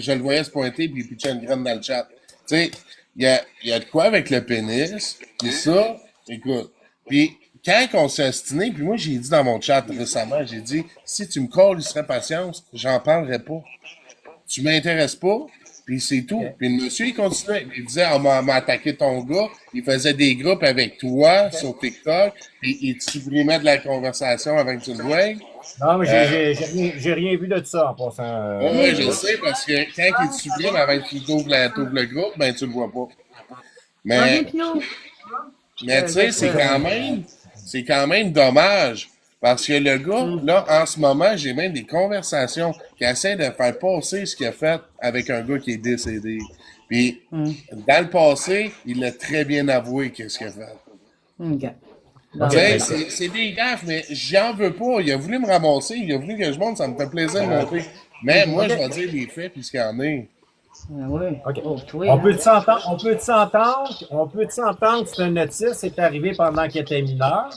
je le voyais se pointer, puis il pitchait une graine dans le chat. Tu sais, il y a de quoi avec le pénis, puis ça, écoute. Puis quand on s'est ostiné, puis moi j'ai dit dans mon chat récemment, j'ai dit, si tu me colles, il serait patience, j'en parlerai pas. Tu m'intéresses pas, puis c'est tout. Ok. Puis le monsieur, il continuait. Il disait, m'a attaqué ton gars. Il faisait des groupes avec toi sur TikTok, puis il te supprimait de la conversation avant que tu le voies. Non, mais j'ai rien vu de ça en passant. Oui, je sais, parce que quand il te supprime avant que tu t'ouvres le groupe, ben tu le vois pas. Reviens, Mais, Pinot. mais tu sais, c'est quand même dommage. Parce que le gars, là, en ce moment, j'ai même des conversations qui essaient de faire passer ce qu'il a fait avec un gars qui est décédé. Puis, dans le passé, il a très bien avoué qu'est-ce qu'il a fait. OK. Tu sais, c'est des gaffes, mais j'en veux pas. Il a voulu me ramasser, il a voulu que je monte, ça me fait plaisir de monter. Mais moi, je vais dire les faits puis ce qu'il y en est. Oui. OK. Oh, toi, On hein. peut s'entendre, que c'est un notice, c'est arrivé pendant qu'il était mineur.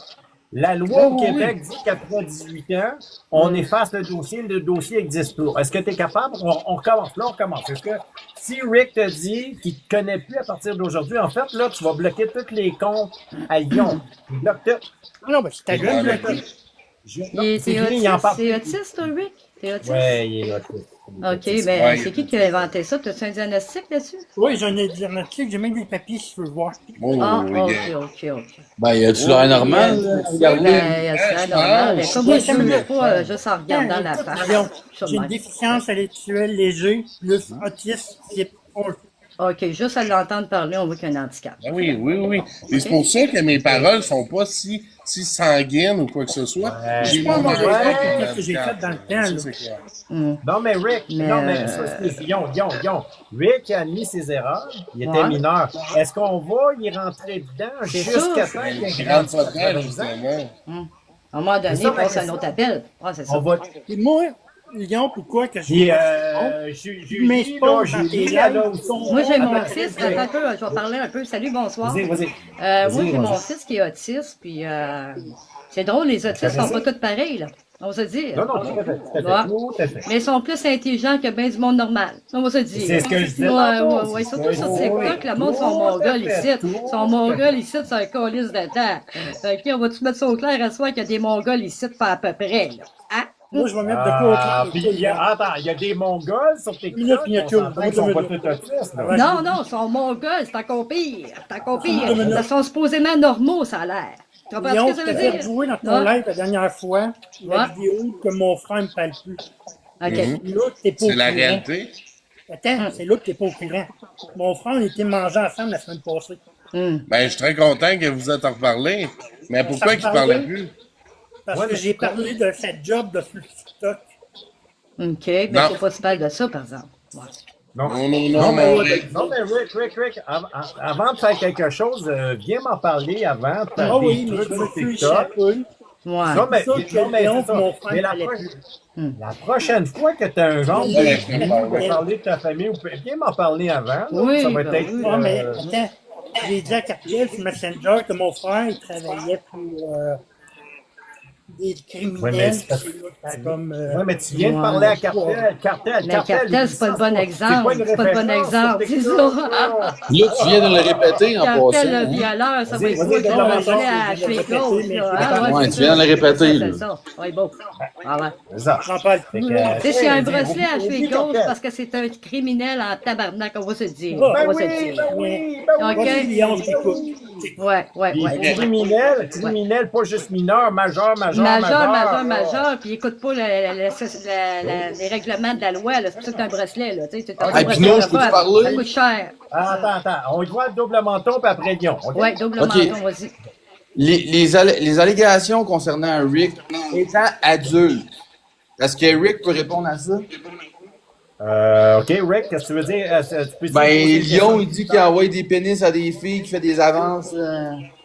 La loi au Québec dit qu'après 18 ans, on efface le dossier n'existe plus. Est-ce que tu es capable? On recommence. Là, on recommence. Est-ce que si Rick te dit qu'il ne te connaît plus à partir d'aujourd'hui, en fait, là, tu vas bloquer tous les comptes à Lyon. Il bloque tout. Non, mais c'est ta gueule, là. C'est fini, il en parle. C'est autiste, toi, Rick? T'es autiste? Ouais, il est autiste. OK, ben, c'est qui a inventé ça? T'as-tu un diagnostic là-dessus? Oui, j'en ai diagnostic, j'ai même des papiers si tu veux voir. Oh, Ah, les gars. OK. Ben, y a-tu l'air normal? Regardez. Ben, c'est normal. Ben, comme moi, je ne Ouais, pas juste en regardant la face. Voyons, Ça j'ai une marche. déficience intellectuelle léger, plus autisme, type 1. OK, juste à l'entendre parler, on voit qu'il y a un handicap. Ah oui. Et c'est pour ça que mes paroles sont pas si sanguines ou quoi que ce soit. C'est pas mauvais ce que j'ai fait dans le temps, là. Ça, c'est clair. Non, mais Rick, Guillaume, Rick a admis ses erreurs. Il était mineur. Est-ce qu'on va y rentrer dedans jusqu'à temps qu'il Je ait rentre pas dedans, 19 ans? justement. À un moment donné, ça, il passe mais un autre appel. Ah, c'est ça. On va. Et moi, Lyon, pourquoi que je Puis, Mais Julie, pas là, dans Julie, tes elle a lives. aussi. Moi, j'ai mon Attends, fils. Attends un peu, je vais parler un peu. Salut, bonsoir. Vas-y. Moi, j'ai mon fils qui est autiste, puis c'est drôle, les autistes sont pas tous pareils, là. On va se dire. Non, tout à fait. Ouais. Tout à fait. Mais ils sont plus intelligents que bien du monde normal. On va se dire. C'est ce que je disais Ouais, tantôt. ouais. Surtout sur Oui, TikTok, le monde tout sont à mongols fait, ici. tout Sont mongols ici, c'est un colis de temps. OK, on va-tu mettre ça au clair à soi qu'il y a des mongols ici, pas à peu près, là. Hein? Moi, je vais mettre de quoi Puis, il y a des Mongols sur TikTok. Minute, On s'entend qu'ils sont pas tous autistes, là. Non, ils sont mongols, c'est encore pire. C'est encore pire. Ils sont supposément normaux, ça a l'air. Tu comprends Lyon, ce que je ça t'ai veut fait dire? jouer dans ton Ouais. live la dernière fois, la Ouais. vidéo que mon frère me parle plus. OK. Là, t'es pas au C'est la courant. réalité. Attends, c'est là que t'es pas au courant. Mon frère, on était mangés ensemble la semaine passée. Ben, je suis très content que vous êtes en reparlé. Mais pourquoi qu'il parlait plus? Parce que j'ai parlé de cette job de sur TikTok. OK, ben Non. c'est pas si mal de ça, par exemple. Ouais. Non, mais Rick, avant de faire quelque chose, viens m'en parler avant. T'as Ah des oui, mais trucs je sur me suis TikTok. échappé. Ouais. Non, mais, C'est ça que non, mais Léon, c'est ça. mon frère, Mais fallait plus. la prochaine fois que tu as un genre de Ouais, vie, ou de parler de ta famille, viens m'en parler avant. là. Oui, Ça va ben être. oui. Ah, mais attends, j'ai dit à Cartier sur Messenger que mon frère, il travaillait pour des criminels. Ouais, mais c'est parce- comme, Ouais, mais tu viens de parler à Cartel. Mais Cartel, c'est pas le bon exemple. C'est pas le bon exemple, c'est ça. Là, tu viens de le répéter en Cartel, passant. le hein. violeur, ça va être Vas-y, quoi qui vas-y, va vas-y, rentrer à vas-y, Ashley vas-y, Close, vas-y, là. vas-y. Ah, Ouais, c'est tu viens de le répéter, ça, là. c'est ça. Oui, bon. Ah ouais. C'est ça. J'en parle Fait plus. que, Tu sais, s'il y a un oublie- bracelet à oublie Ashley Close, Cartel. parce que c'est un criminel en tabarnak, on va se dire. Ben On Ben va se oui, dire. ben oui, ben oui. OK. Vas-y, Léon, je t'écoute. Ouais. Puis criminel, pas juste mineur, majeur. Majeur, puis écoute pas les règlements de la loi, là. C'est pour ça que t'as un bracelet, là. Tu sais, t'as un Hey, bracelet, Pinot, ça je peux te coûte- parler? Ça coûte cher. Attends. On y voit le double menton, puis après Lyon. OK? Ouais, double OK. menton, vas-y. Les allégations concernant Rick étant adulte, est-ce que Rick peut répondre à ça? OK, Rick, qu'est-ce que tu veux dire? Tu peux Ben, Lyon, il dit qu'il envoie des pénis à des filles, qu'il fait des avances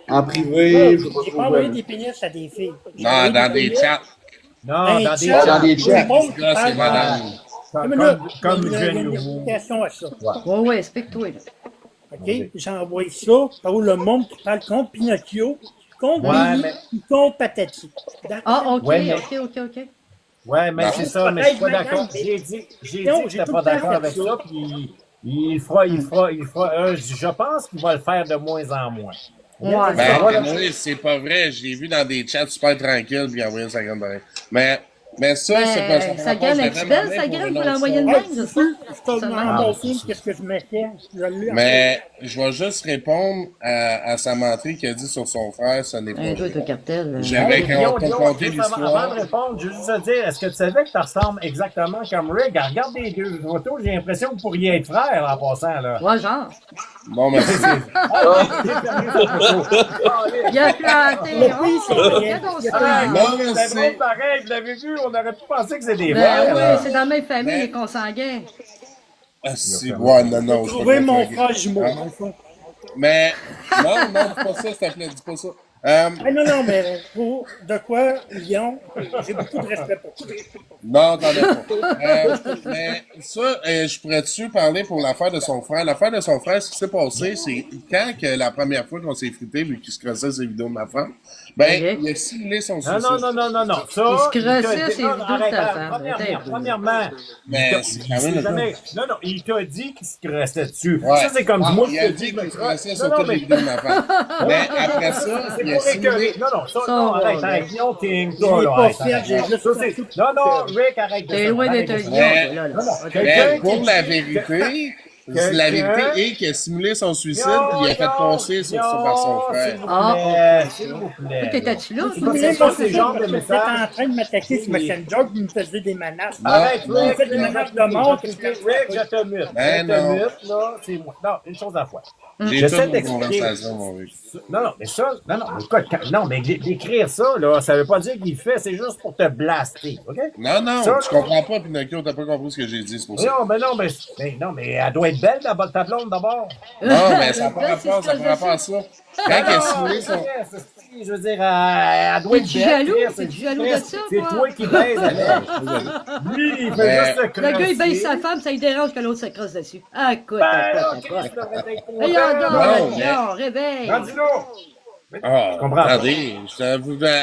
en privé. Je sais pas J'ai trop pas envoyé quoi. des pénis à des filles. J'ai Non, envoyé dans des pénis chats. Non, Hey, dans des chat, dans des chats. tout le monde qui Là, c'est parle- madame. comme il y a Jeune une Nouveau. explication à ça. Ouais, explique-toi, là. OK? J'ai envoyé ça pour le monde qui parle contre Pinocchio, contre Ouais, Billy, mais- ou contre Patati. Ah, OK, Ouais, mais- OK. Ouais, mais Non. c'est ça, mais je suis pas d'accord. J'ai dit que j'étais pas d'accord avec ça, puis je pense qu'il va le faire de moins en moins. Ouais. Ben, Voilà. moi, c'est pas vrai. Je l'ai vu dans des chats super tranquilles, puis il a envoyé 50 pareil. Mais ça, c'est pas ça. Sa graine est belle, sa graine, pour l'envoyer de même, je sais. C'est un bon film, qu'est-ce que je mettais? Je l'ai Mais je vais juste répondre à Samantha qui a dit sur son frère, ce n'est pas Un peu vrai. de cartel. J'avais Guillaume, raconté juste l'histoire. avant de répondre, je veux juste te dire, est-ce que tu savais que tu ressembles exactement comme Rick? Regarde les deux photos, j'ai l'impression que vous pourriez être frères en passant, là. Ouais, genre. Bon, merci. Il a planté. Regarde ça. Non, C'est merci. drôle pareil, vous l'avez vu, on aurait pu penser que c'est des Ben frères. oui, là. c'est dans la même famille, Mais- les consanguins. Ah, si, ouais, non, J'ai c'est trouvé pas mon vrai. frère jumeau, Ah. dans le fond. Mais, non, dis pas ça, s'il te plaît, dis pas ça. Ah non, mais pour de quoi, Lyon, j'ai beaucoup de respect pour toi. Non, t'en as pas. Mais ça, je pourrais-tu parler pour l'affaire de son frère? L'affaire de son frère, ce qui s'est passé, c'est quand que la première fois qu'on s'est frité, vu qu'il se crossait ses vidéos de ma femme, ben, Ok. il a simulé son Non, suicide. non. Ça, Il se il t'a crossait dit- ses non, vidéos de arrête, ta arrête. femme. Premièrement, Mais c'est quand même le cas. non, il t'a dit qu'il se crossait dessus. Ouais. Ça, c'est comme Ah, moi il qui a te dit dis qu'il se crossait Non, sur non, toutes les mais vidéos de ma femme. Mais après ça, c'est il a pour simulé. écœurer. Non, arrête, ouais. Guillaume, King, Je toi, l'ai là, pas arrête, fait, arrête. j'ai juste Ça, c'est- Non, Rick, arrête de T'es ça, loin arrête d'être de un ça. lion, Mais- toi, là. Non, non. Ok. Mais pour la qui- vérité, que- la vérité que- est qu'il a simulé son suicide puis il a fait passer sur par son frère. S'il vous plaît. Toi, t'étais-tu là? C'est toi? pas- c'est pas ces genres de Vous êtes messages. en train de m'attaquer sur Messenger, vous me faisiez des menaces. Arrête, non. Rick, Vous faites des menaces de mort. Rick, je te mute. Ben Je te non. mute, là, c'est moi. Non, une chose à la fois. J'ai J'essaie toute une d'expliquer. conversation, mon Rick. Non, mais ça, non, mais d'écrire ça, là, ça veut pas dire qu'il fait, c'est juste pour te blaster, OK? Non, Ça, tu là- comprends pas, Pinocchio, t'as pas compris ce que j'ai dit, c'est pour ça. Non, mais elle doit être belle, ta blonde, d'abord. Non, mais ça prend Là, rapport, c'est ce que ça prend rapport à ça. Quand il a simulé son... Je veux dire, elle doit être T'es-tu belle. jaloux? Chris, T'es-tu jaloux de Chris, ça, c'est toi? toi qui baise avec. Lui, il fait Mais- juste se Le gars, il crosser. baisse sa femme, ça lui dérange que l'autre se crosse dessus. Ah, écoute, Ben, là, écoute. Chris, tu devrais être content. Voyons donc, Non, mais- non, réveille. Rendu-là. Ah, comprends pas. attendez,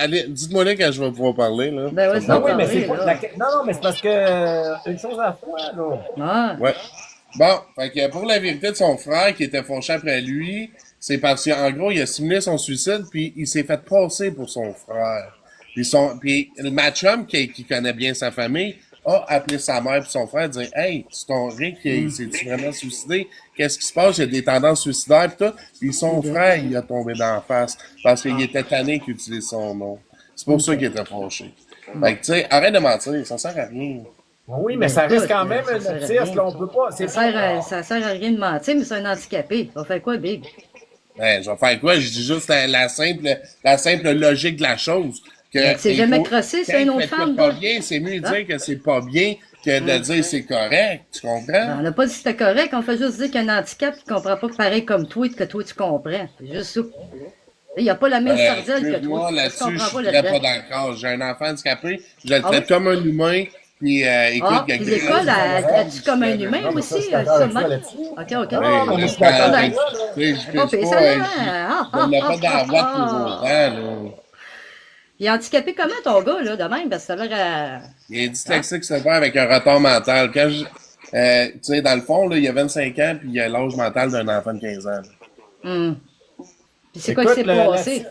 allez, dites-moi là quand je vais pouvoir parler, là. Ben ouais, Ah ça oui, mais c'est parler, pas. là. Non, mais c'est parce que. Une chose à la fois, là. Ah. Ouais. Bon, fait que pour la vérité de son frère qui était fauché après lui, c'est parce qu'en gros, il a simulé son suicide, puis il s'est fait passer pour son frère. Puis le match-up qui connaît bien sa famille a appelé sa mère et son frère, dire Hey, c'est ton Rick, il s'est-tu vraiment suicidé? Qu'est-ce qui se passe? Il y a des tendances suicidaires pis tout. Puis son frère, il a tombé dans la face parce qu'il était tanné qu'il utilise son nom. C'est pour ça qu'il était fâché. Fait que tu sais, arrête de mentir, ça sert à rien. Oui, mais ça reste quand même Ça un sert à autiste, rien. là, on peut pas. C'est Ça sert à rien de mentir, mais c'est un handicapé. On fait quoi, Big? Ben, je vais faire quoi? Je dis juste la simple logique de la chose. Que c'est il jamais faut- crossé, c'est quand une il autre fait femme, pas toi. bien, c'est mieux de dire que c'est pas bien que de dire c'est correct. Tu comprends? On n'a pas dit que c'était correct, on fait juste dire qu'il y a un handicap qui ne comprend pas pareil comme toi et que toi tu comprends. C'est juste ça. Il n'y a pas la même sardelle que Moi, toi. Tu là-dessus, je comprends pas suis très pas là-dedans. d'accord. J'ai un enfant handicapé, je le Ah traite oui? comme un humain, puis écoute, Ah, il y a puis quelqu'un- l'école, as-tu comme un humain Non, mais aussi? ça, je suis Ça, d'accord avec même? toi là-dessus. OK, OK. Ouais, mais je je suis d'accord parle- avec toi, là. tu sais, je Pas pisse pire, pas, ça, je là. n'ai pas dans la voie pour autant, là. Il est handicapé comment ton gars, là, de même? Parce que ça a l'air à... Il est dyslexique sévère avec un retard mental. Quand tu sais, dans le fond, là, il a 25 ans, puis il a l'âge mental d'un enfant de 15 ans. là. Hum. Puis c'est quoi qui s'est passé?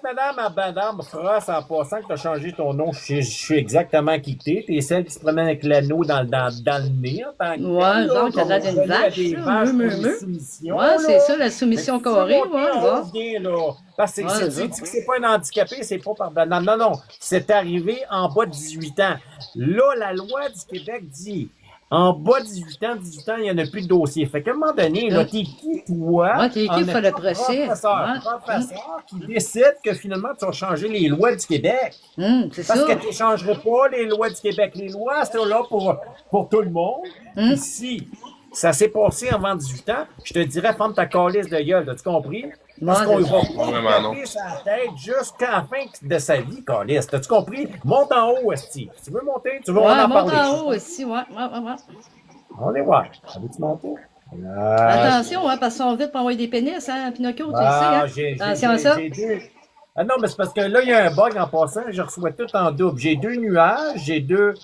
Madame Frost, en passant que tu as changé ton nom, je suis exactement qui t'es. T'es celle qui se promène avec l'anneau dans le nez. En tant que Ouais, telle, là, genre, qui a l'air d'une qu'on reconnaît vache, des là, vaches meuh, pour meuh, les meuh. soumissions, Ouais, là. c'est ça, la soumission Mais si carrée, tu montes ouais, en va. haut, viens, là. Parce que Ouais, c'est c'est dit que c'est pas un handicapé, c'est pas pardonnable. Non. C'est arrivé en bas de 18 ans. Là, la loi du Québec dit en bas de 18 ans, il n'y en a plus de dossier. Fait qu'à un moment donné, là, t'es qui, toi? Ouais, t'es qui en pour le étant procès? professeur qui décide que finalement, tu vas changer les lois du Québec. C'est Parce ça. que tu ne changerais pas les lois du Québec. Les lois, c'est là pour tout le monde. Ici, ça s'est passé avant 18 ans, je te dirais, ferme ta calisse de gueule. As-tu compris? Parce Ouais, qu'on c'est va ça. Vraiment non. taper sa tête jusqu'à la fin de sa vie, calisse. T'as-tu compris? Monte en haut, Esti. Si tu veux monter, tu veux Ouais, on en monte parler. en haut aussi, ouais. On est voir. Veux-tu monter? Attention, hein, parce qu'ils sont vite pour envoyer des pénis, hein, Pinocchio, tu le sais, hein. Attention à ça. Ah non, mais c'est parce que là, il y a un bug en passant. Je reçois tout en double. J'ai 2 nuages, j'ai 2.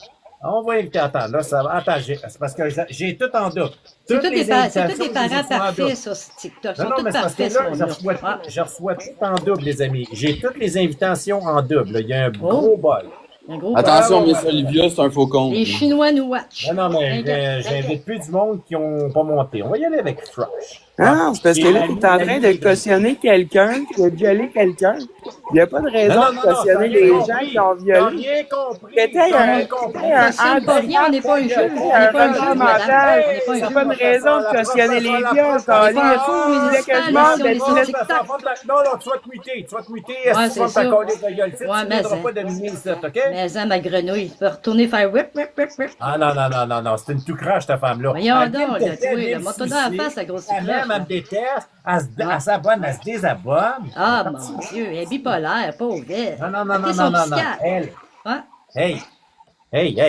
On va éviter. Attends, là, ça va. Attends, c'est parce que j'ai tout en double. C'est Toutes tous les des invitations, je les parents reçois en double. parfaits sur ce TikTok. Ils Non, sont non, tous mais c'est parce que parfaits, là, ce monde-là. Ah. je reçois tout en double, les amis. J'ai toutes les invitations en double. Là. Il y a un Oh. gros bug. Un gros Attention, ouais, Miss ouais. Olivia, c'est un faux compte. Les Chinois nous watch. Non, mais T'inquiète, j'invite plus du monde qui n'ont pas monté. On va y aller avec Fresh. Non, c'est parce que Et là, la tu es en nuit, train la de nuit, cautionner quelqu'un qui a violé quelqu'un. Il n'y a pas de raison de cautionner t'as les rien gens compris. qui ont T'as violé. rien compris. C'était T'as un- rien compris. c'était On cautionne pas rien, on n'est pas un juge. On n'est pas un juge, madame. On n'est pas un C'est juge. pas une raison de cautionner les viols, On n'est pas un Calis. fou Tu voulais que municipal je mange ici, on est de sur la TikTok. Non, non, tu vas tweeter. Tu vas tweeter. Ouais, Est-ce que tu c'est vas ça. ta coller de gueule? Tu Ouais, ne mais viendras ça. pas dominer ici, OK? Mais ça, ma grenouille, tu peux retourner faire whip, whip, whip, whip. Ah non, non, non, non, non, c'est une tout crache, ta femme-là. Voyons Elle vient donc, de là, têter, elle toi, vient là, de mets-toi dans la sucer. face, la grosse Elle crache, m'aime, là. elle me déteste, elle s'abonne, elle se désabonne. Ah, mon Dieu, elle est bipolaire, pauvre. Non, non, non, non, Appelez non, son non, non. psychiatre. Elle, Hein? hey, hey,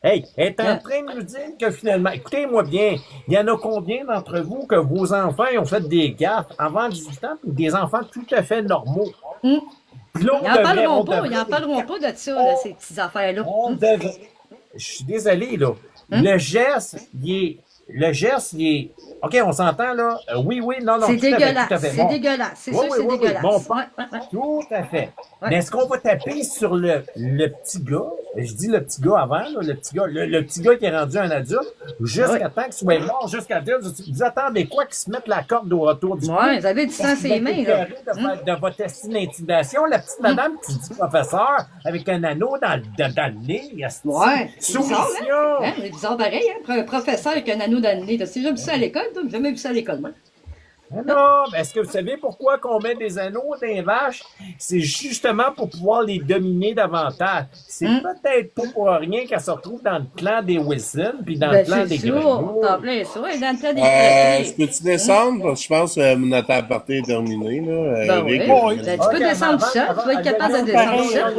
elle est en Hein? train de nous dire que finalement, écoutez-moi bien, il y en a combien d'entre vous que vos enfants ont fait des gaffes avant 18 ans, puis des enfants tout à fait normaux? Hum. Puis là, Ils en parleront pas de ça, là, ces petites affaires-là. On Hum. devrait. Je suis désolé, là. Le geste, il est. OK, on s'entend, là. Oui, non, non. C'est tout à fait, dégueulasse, tout à fait. c'est Bon. dégueulasse. C'est Oui, sûr que oui, c'est oui, oui. dégueulasse. Bon, Ouais, ouais, ouais. Tout à fait. Ouais. Mais est-ce qu'on va taper sur le petit gars? Je dis le petit gars avant, là, le petit gars qui est rendu un adulte, jusqu'à Ouais. temps qu'il soit mort, jusqu'à dire, vous attendez quoi qu'il se mette la corde autour du cou? Ouais, vous avez du sang sur les mains, là. De votre estime d'intimidation, la petite madame qui dit professeur avec un anneau dans le nez. esti. Ouais. C'est bizarre, Soumission! hein? C'est bizarre pareil, hein? Un professeur avec un anneau dans le nez. T'as-tu déjà vu ça à l'école, toi? J'ai jamais vu ça à l'école, moi. Non, mais est-ce que vous savez pourquoi qu'on met des anneaux dans les vaches? C'est justement pour pouvoir les dominer davantage. C'est peut-être pas pour rien qu'elles se retrouvent dans le clan des Wilson puis dans le Ben, clan c'est des sûr. Grenouilles. T'en plein ça. Et dans le plan des Je Grenouilles. peux-tu descendre? Parce que je pense que notre aparté est terminé, là. Ben oui. Rick, Ben, tu peux descendre tout seul. Tu vas être capable de descendre tout seul.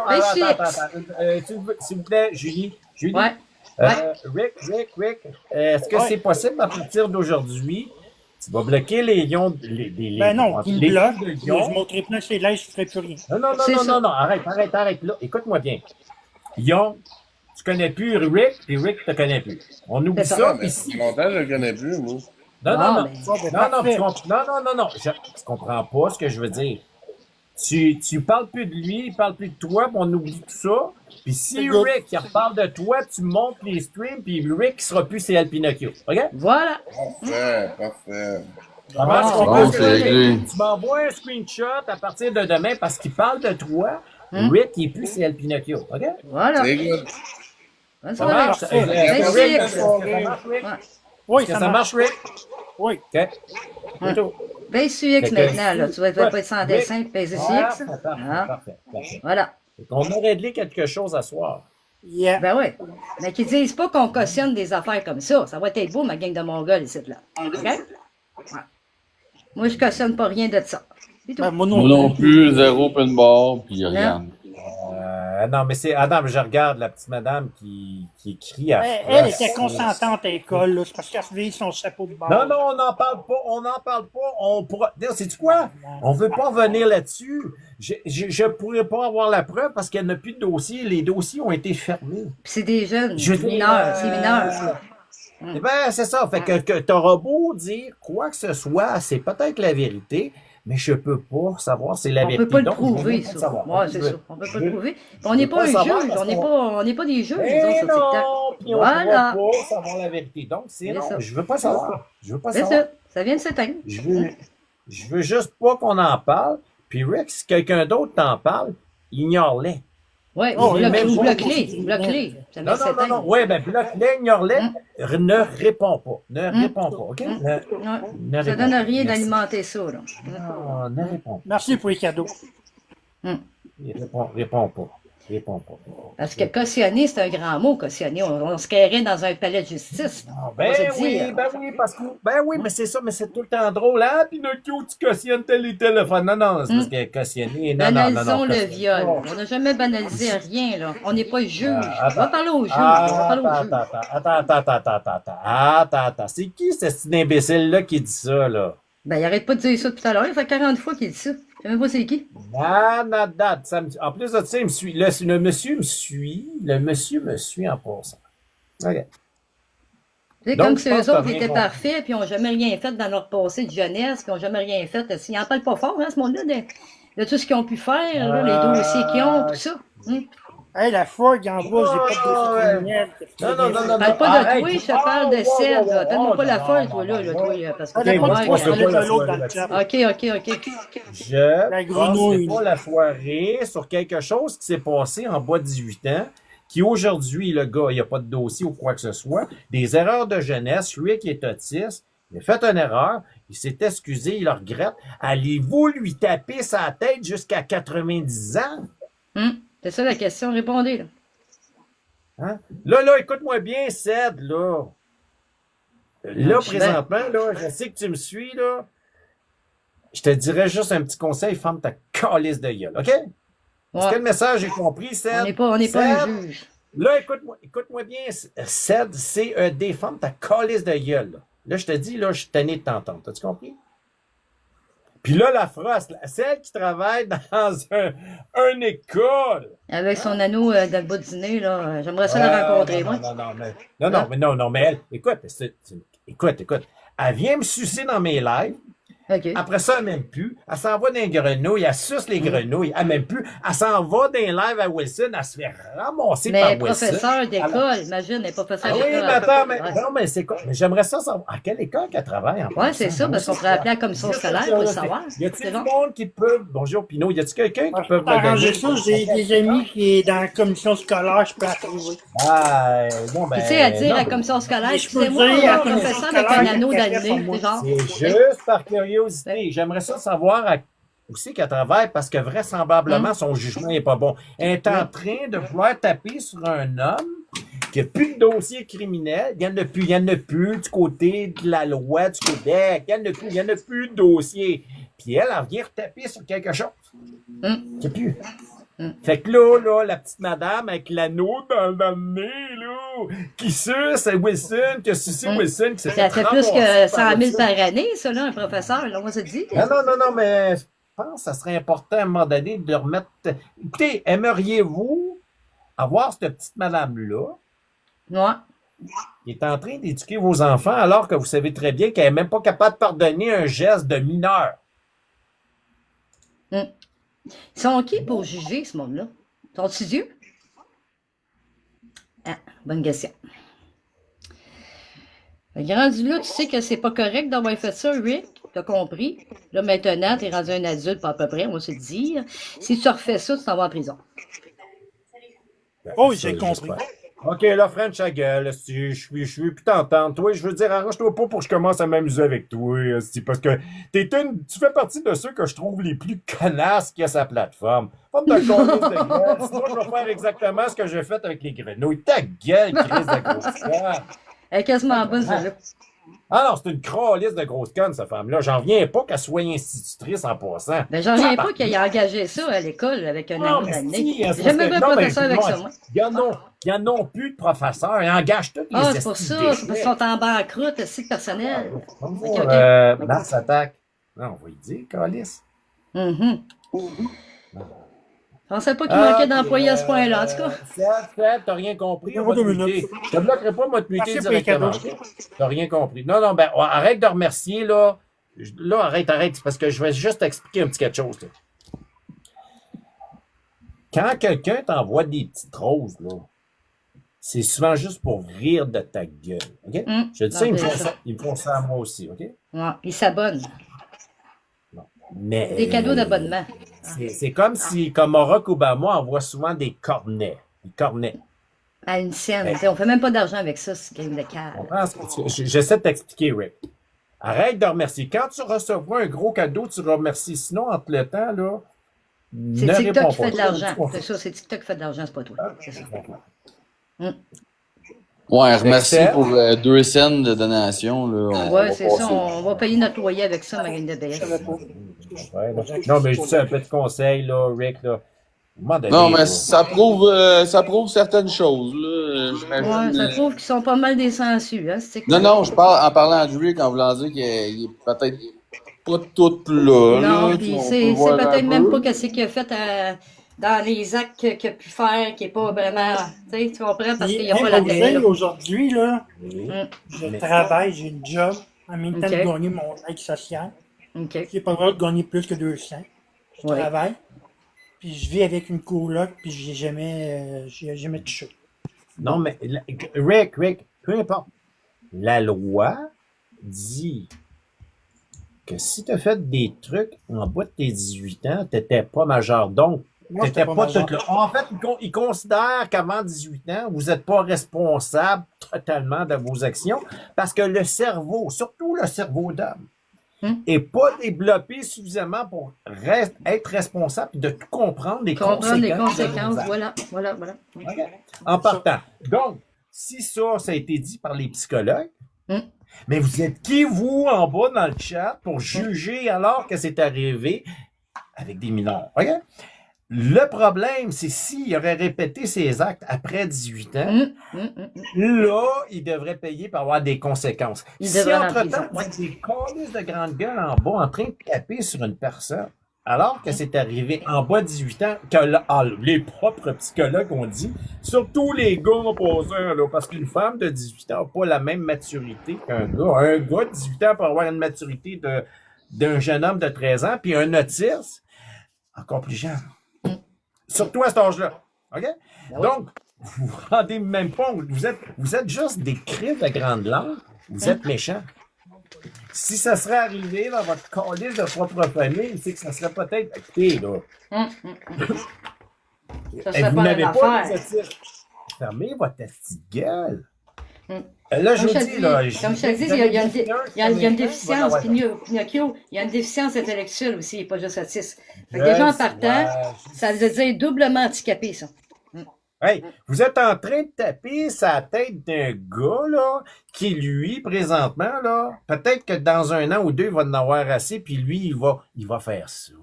Ben, je suis X. S'il vous plaît, Julie. Ouais. Rick, est-ce que c'est possible à partir d'aujourd'hui? Tu vas bloquer les lions. Ben non, les il me bloque. de Je lions. montrerai plus ses lèvres, je ferai plus rien. Non, C'est ça. arrête, là. Écoute-moi bien. Lion, tu connais plus Rick, puis Rick te connaît plus. On oublie C'est ça, mais puis ça fait longtemps que je le connais plus, moi. non, Ah, non, ben. non, tu comprends pas ce que je veux dire. Tu parles plus de lui, il parle plus de toi, puis on oublie tout ça. Puis si Rick, il reparle de toi, tu montes les streams, puis Rick sera plus CL Pinocchio. OK? Voilà. Parfait. Ça marche, Ah, tu comprends bon, ce que je c'est veux dire? réglé. Tu m'envoies un screenshot à partir de demain parce qu'il parle de toi. Rick, il est plus CL Pinocchio. OK? Voilà. C'est good. Bonne Ça soirée. marche? Ben, Rick, c'est est-ce X. que ça marche, Rick? Ouais. Oui, Est-ce que ça marche, Rick? Oui. OK. C'est tout. Ben, sur X Fait que- maintenant, là. Tu vas pas être sans Rick. dessin, peser sur X. Ah, Parfait. voilà. On a réglé quelque chose à soir. Yeah. Ben oui. Mais qu'ils disent pas qu'on cautionne des affaires comme ça. Ça va être beau, ma gang de Mongols, ici, là. OK? Ouais. Moi, je cautionne pas rien de ça. C'est tout. Ben, moi Moi non plus, zéro open bar, puis regarde. Non, mais c'est Adam, je regarde la petite madame qui écrit à Elle Frost. était consentante à l'école, là. C'est parce qu'elle se vit son chapeau de bord. Non, on n'en parle pas, on pourra. C'est quoi? On veut pas revenir là-dessus. Je pourrais pas avoir la preuve parce qu'elle n'a plus de dossier. Les dossiers ont été fermés. Puis c'est des jeunes, Je c'est veux dire, mineurs, c'est mineur, ça. Eh ben, c'est ça. Fait que t'auras beau dire quoi que ce soit, c'est peut-être la vérité, mais je peux pas savoir c'est la On vérité. peut pas le Donc, je veux prouver, pas ça. savoir. Ouais, c'est Je veux- ça. On peut pas je le veux- prouver. Puis on n'est veux pas pas un savoir juge, parce on n'est pas des juges, Eh disons, sur non, TikTok. puis on Voilà. ne pourra pas savoir la vérité. Donc, c'est C'est non. ça. Je veux pas savoir. Je veux pas C'est savoir. ça. Ça vient de s'éteindre. Je veux juste pas qu'on en parle. Puis Rick, si quelqu'un d'autre t'en parle, ignore-les. Oui, Oh, même pas- bloque-les. Ça vient Non, de s'éteindre. non. Ouais, ben bloque-les, ignore-les. Ne réponds pas. Ne réponds pas, OK? Ne Ouais. ne Ça réponds donne pas. rien Merci. d'alimenter ça, là. Non, ne réponds pas. Merci pour les cadeaux. Réponds pas. Réponds pas. Parce que cautionner, c'est un grand mot, cautionner. On se carrait dans un palais de justice. Ah, On va se dire. parce que. Ben oui, mais c'est ça, mais c'est tout le temps drôle. Ah, Pinocchio, tu cautionnes tel et tel affaire. Non, c'est parce que cautionner. Non, Banalisons le cautionner. viol. Oh. On n'a jamais banalisé rien, là. On n'est pas juge. Ah, On va parler au juge. On va parler au juge. Attends. C'est qui cet imbécile-là qui dit ça, là? Ben, il arrête pas de dire ça tout à l'heure. Il fait 40 fois qu'il dit ça. Je sais même pas c'est qui. Nanada. En plus de ça, il me suit. Le monsieur me suit. Le monsieur me suit en passant. OK. Tu sais, Donc, comme je si pense eux que t'as autres bien étaient compris. parfaits, puis ils n'ont jamais rien fait dans leur passé de jeunesse, puis ils n'ont jamais rien fait. Ils n'en parlent pas fort, hein, ce monde-là, de tout ce qu'ils ont pu faire, là, les dossiers qu'ils ont, tout ça. Hey, la Frog, en bas, j'ai pas de ouais. dossier criminel. Non, non, non, Je non. parle pas de Arrête. toi, je te parle de Seb, là. Donne-moi pas la non, folle, non, toi, là, non, toi, non. parce que On t'es n'a pas moi, dit moi, qu'on je veux parlait pas de la l'autre soirée dans le chat. OK. Je La pense grenouille. pas la soirée sur quelque chose qui s'est passé en bas de 18 ans, qui aujourd'hui, le gars, il n'y a pas de dossier ou quoi que ce soit, des erreurs de jeunesse, lui qui est autiste, il a fait une erreur, il s'est excusé, il le regrette. Allez-vous lui taper sa tête jusqu'à 90 ans? C'est ça la question, répondez, là. Hein? Là, écoute-moi bien, Ced, là. Là, je suis présentement, là, je sais que tu me suis, là. Je te dirais juste un petit conseil, ferme ta calice de gueule, OK? Est-ce que Ouais. le message est compris, Ced? On n'est pas un Ced, juge. là, écoute-moi bien, Ced, C-E-D, ferme ta calice de gueule, là. Là, je te dis, là, je suis tanné de t'entendre. T'as-tu compris? Puis là, la Frost, celle qui travaille dans une école. Avec son anneau dans le bas du nez, là, j'aimerais ça la rencontrer, moi. Non, mais elle, écoute, écoute. Elle vient me sucer dans mes lives. OK. Après ça, elle m'aime plus. Elle s'en va dans les grenouilles. Elle suce les grenouilles. Elle m'aime plus. Elle s'en va dans les lives à Wilson. Elle se fait ramasser par Mais Wilson. professeur d'école, imagine, elle est professeur Ah oui, d'école. mais attends, Ouais. non, mais c'est quoi? Mais j'aimerais ça savoir. À quelle école qu'elle travaille en Ouais, c'est ça, parce qu'on pourrait appeler la commission scolaire pour le savoir. Y a-t-il C'est du bon. monde qui peut. Bonjour, Pinot. Y a-t-il quelqu'un qui peut me Arranger donner? ça, j'ai des amis qui est dans la commission scolaire, je peux la trouver. Ah, non, ben. Puis, tu sais, à dire non, à la commission scolaire, Mais je peux excusez-moi, dire à la un commission professeur avec scolaire un anneau qu'il y a dans le quelqu'un nez, sur c'est genre. C'est juste par curiosité. J'aimerais ça savoir où c'est qu'elle travaille parce que vraisemblablement, son jugement n'est pas bon. Elle est en train de vouloir taper sur un homme qui n'a plus de dossier criminel. Il n'y en a plus du côté de la loi du Québec. Il n'y en a plus de dossier. Puis elle vient retaper sur quelque chose. Il n'y a plus. Fait que là, la petite madame avec l'anneau dans le nez, là, qui suce Wilson, qui a sucé Wilson, qui s'est Ça fait plus ramasser que 100 par 000 Wilson. par année, ça, là, un professeur. Là, moi, ça dit. Non, mais je pense que ça serait important à un moment donné de remettre. Écoutez, aimeriez-vous avoir cette petite madame-là Ouais. qui est en train d'éduquer vos enfants alors que vous savez très bien qu'elle n'est même pas capable de pardonner un geste de mineur? Ils sont qui pour juger, ce monde-là? Sont-ils Dieu? Ah, bonne question. Fait que rendu là, tu sais que c'est pas correct d'avoir fait ça, Rick. T'as compris. Là, maintenant, t'es rendu un adulte, pas à peu près, on va se le dire. Si tu refais ça, tu t'en vas en prison. Oh, j'ai compris. OK, là, French à gueule, je suis plus t'entendre. Toi, je veux dire, arrange-toi pas pour que je commence à m'amuser avec toi, esti, parce que tu fais partie de ceux que je trouve les plus connasses qu'il y a sa plateforme. Pas de ta connerie de gueule, sinon je vais faire exactement ce que j'ai fait avec les grenouilles. Ta gueule, crise de grosse conne. Elle est quasiment bonne, celle-là. Ah non, c'est une cralisse de grosse conne, cette femme-là. J'en reviens pas qu'elle soit institutrice en passant. Ben, j'en reviens pas qu'il ait engagé ça à l'école avec un Non, ami mais dans le si, nez. c'est J'ai jamais vu un parce que- professeur avec non, ça, moi. Il y en a plus de professeurs. Ils engagent tous les Ah, c'est pour estis ça, de c'est parce qu'ils déchets. sont en banqueroute, c'est personnel. Bonjour, Ok. Mars attaque. Non, on va y dire, Calice. Mhm. Je pensais pas qu'il manquait d'employés à ce point-là, en tout cas. Fred, t'as rien compris. On va te 2 muter. minutes. Je te bloquerai pas, moi, te muter Merci pour les directement. cadeaux. Ok? T'as rien compris. Non, ben, arrête de remercier, là. Là, arrête, c'est parce que je vais juste t'expliquer un petit quelque chose, là. Quand quelqu'un t'envoie des petites roses, là, c'est souvent juste pour rire de ta gueule. OK? Je te dis ça, Non, ils me c'est font ça. ça. Ils me font ça à moi aussi, OK? Ouais, ils s'abonnent. Mais, Des cadeaux d'abonnement. c'est comme si, comme Barack Obama envoie souvent des cornets. Des cornets. À une scène. Tu sais, on fait même pas d'argent avec ça, c'est game de cave. Comprends ce que j'essaie de t'expliquer, Rick. Arrête de remercier. Quand tu recevras un gros cadeau, tu remercies. Sinon, entre le temps, là, C'est ne TikTok réponds qui fait de pas. l'argent. C'est ça, c'est TikTok qui fait de l'argent, c'est pas toi. C'est ça. Ouais, remercie Excel. pour 2 cents de donation. Là, on Ouais, va c'est ça, passer. on va payer notre loyer avec ça, ma gang de BS. Ouais, non, mais je dis un petit conseil, là, Rick, là. À un moment donné, Non, mais là, ça prouve certaines choses. Là, j'imagine. Ouais, ça prouve qu'ils sont pas mal des sensus, hein, c'est Non, je parle en parlant de Rick en voulant dire qu'il est peut-être pas tout là. Non, là, puis on c'est peut voir un peut-être même peu. pas ce qu'il a fait dans les actes qu'il a pu faire, qui est pas vraiment. Tu sais, tu comprends, parce qu'il Puis, n'y a pas hein, la pour vous télé. dire, aujourd'hui, là, Hum, je travaille, j'ai une job, en même temps OK. de gagner mon aide sociale. OK. J'ai pas le droit de gagner plus que 200. Je Ouais. travaille, puis je vis avec une coloc, puis j'ai jamais touché. Non, mais Rick, peu importe. La loi dit que si tu as fait des trucs en bas de tes 18 ans, tu n'étais pas majeur. Donc, Moi, tu j'étais n'étais pas pas majeur. tout là. En fait, ils considèrent qu'avant 18 ans, vous n'êtes pas responsable totalement de vos actions parce que le cerveau, surtout le cerveau d'homme, n'est pas développé suffisamment pour être responsable et de tout comprendre les Comprendre les conséquences. De conséquences, vos actes. voilà. OK? En partant. Donc, si ça a été dit par les psychologues, Hum. mais vous êtes qui, vous, en bas dans le chat, pour juger alors que c'est arrivé avec des mineurs? OK? Le problème, c'est s'il aurait répété ses actes après 18 ans, là, il devrait payer pour avoir des conséquences. Il Si devrait aller en entre-temps, prison, vous ouais. êtes des câlisses de grande gueule en bas en train de taper sur une personne, alors que c'est arrivé en bas de 18 ans, que les propres psychologues ont dit, surtout les gars en passant, là, parce qu'une femme de 18 ans n'a pas la même maturité qu'un gars. Un gars de 18 ans peut avoir une maturité d'un jeune homme de 13 ans, puis un autiste, encore plus jeune. Surtout à cet âge-là. OK? Donc, vous vous rendez même pas, vous êtes juste des crises de grande langue, vous êtes méchants. Si ça serait arrivé dans votre calice de propre famille, c'est que ça serait peut-être. Écoutez, là. Ça Et serait vous pas n'avez une pas affaire. les autistes. Fermez votre petite gueule. Hum. Là, je Comme vous je dis, te là. dis, comme je te dis, il y a une déficience, Pinocchio, il y a une déficience intellectuelle aussi, pas juste autiste. Fait que déjà en partant, ça veut dire doublement handicapé, ça. Hey, vous êtes en train de taper sa tête d'un gars, là, qui, lui, présentement, là, peut-être que dans un an ou deux, il va en avoir assez, puis lui, il va faire ça, là.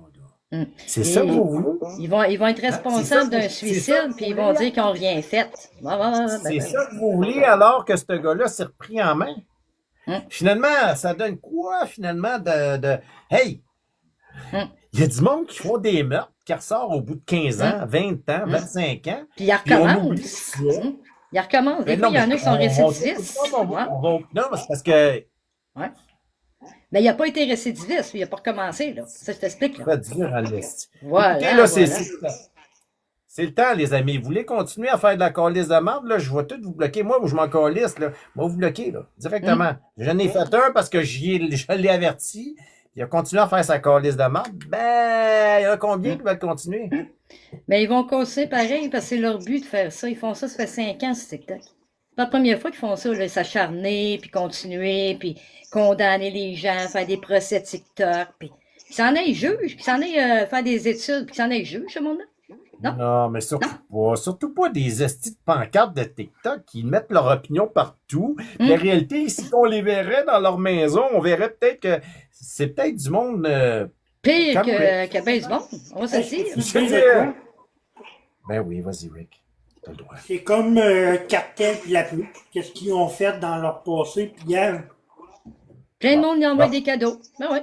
Hum. C'est ça que Et vous voulez? Ils vont être responsables d'un suicide, puis ils vont dire qu'ils n'ont rien fait. C'est ça que vous voulez, alors que ce gars-là s'est repris en main. Finalement, ça donne quoi, finalement, Hey! Il y a du monde qui font des meurtres, qui ressort au bout de 15 ans, 20 ans, 25 ans. Puis ils puis on oublie recommencent. ça. Ils recommencent. Des Mais fois, non, il y en a mais qui sont on va- récidivistes. on va- Ouais. Non, mais c'est parce que, Ouais. Mais il n'a pas été récidiviste, il n'a pas recommencé, là. Ça, je t'explique, là. quoi dire à l'est. Voilà, Écoutez, là, voilà. c'est le temps, les amis. Vous voulez continuer à faire de la calice de merde, là, je vais tout vous bloquer. Moi, je m'en calisse, là. Moi, vous bloquer, là, directement. J'en ai fait un parce que je l'ai averti. Il a continué à faire sa calice de merde. Ben, il y en a combien qui veulent continuer? Mais ils vont causer pareil, parce que c'est leur but de faire ça. Ils font ça fait 5 ans, sur TikTok. C'est pas la première fois qu'ils font ça, là, s'acharner, puis continuer, puis condamner les gens, faire des procès TikTok, puis qu'ils s'en aillent juge, qu'ils s'en aillent faire des études, puis qu'ils s'en aillent juge, ce monde-là. Non. Mais surtout pas des estis de pancartes de TikTok qui mettent leur opinion partout. La réalité, si on les verrait dans leur maison, on verrait peut-être que c'est peut-être du monde. Pire Comme que ben du monde, on va se le dire. Tu sais de quoi? Ben oui, vas-y, Rick. T'as le droit. C'est comme Cartel puis la pluie. Qu'est-ce qu'ils ont fait dans leur passé, puis hier. Plein de monde lui envoie des cadeaux. Ben ouais.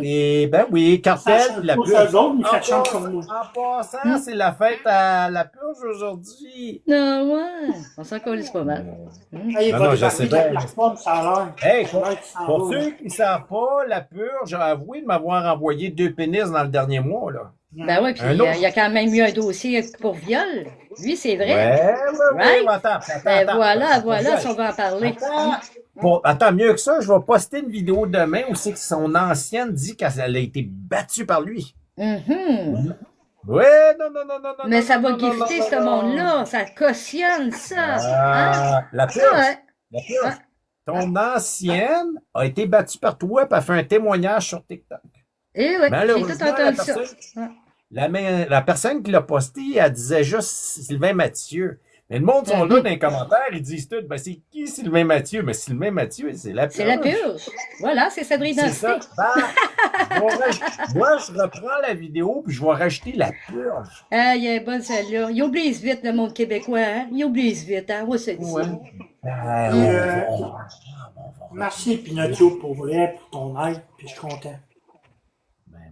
Et ben oui, Cartel, Ça change la pas purge. eux autres, mais ça change sur nous. En passant, c'est la fête à la purge aujourd'hui. Non, ouais. On s'en colisse pas mal. Hey, il Non, va non, je sais débarquer de la bien. plateforme, ça a l'air. Hey, Ça a l'air qu'il s'en pour va, ceux qui ne savent pas, la purge a avoué de m'avoir envoyé 2 pénis dans le dernier mois, là. Ben ouais, puis Un autre. il y a quand même eu un dossier pour viol. Lui, c'est vrai. Ouais, Right? mais attends, Ben voilà, attends, voilà, si on va en parler. Attends, mieux que ça, je vais poster une vidéo demain où c'est que son ancienne dit qu'elle a été battue par lui. Mhm. Ouais, non. Mais non, ça va non, non, gifter non, ce non. monde-là. Ça cautionne ça. Hein? Ah, la purge. Ouais. La purge. Ouais. Ton ancienne a été battue par toi et a fait un témoignage sur TikTok. Eh ouais, j'ai Malheureusement, tout entendu ça. personne- la personne qui l'a posté, elle disait juste Sylvain Mathieu. Mais le monde sont là dans les commentaires, ils disent tout, ben c'est qui Sylvain Mathieu? Mais Sylvain Mathieu, c'est la purge. C'est la purge. Voilà, c'est sa vraie C'est identité. ça. Moi, je reprends la vidéo puis je vais rajouter la purge. Ah, il est bonne celle-là. Il oublie vite le monde québécois, hein? Il oublie vite, hein? On va se dire. Ouais. Merci Pinocchio pour vrai, pour ton aide, puis je suis content.